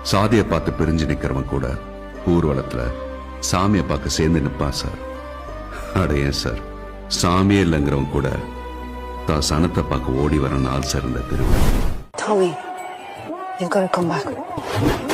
சாதியை பார்த்து பிரிஞ்சு நிக்கிறவன் கூட ஊர்வலத்துல சாமியை பார்க்க சேர்ந்து நிப்பான் சார். அட ஏன் சார், சாமியே இல்லைங்கிறவன் கூட தான் சனத்தை பார்க்க ஓடி வர நாள் சார் இந்த திருவிழா. Tommy, you've got to come back.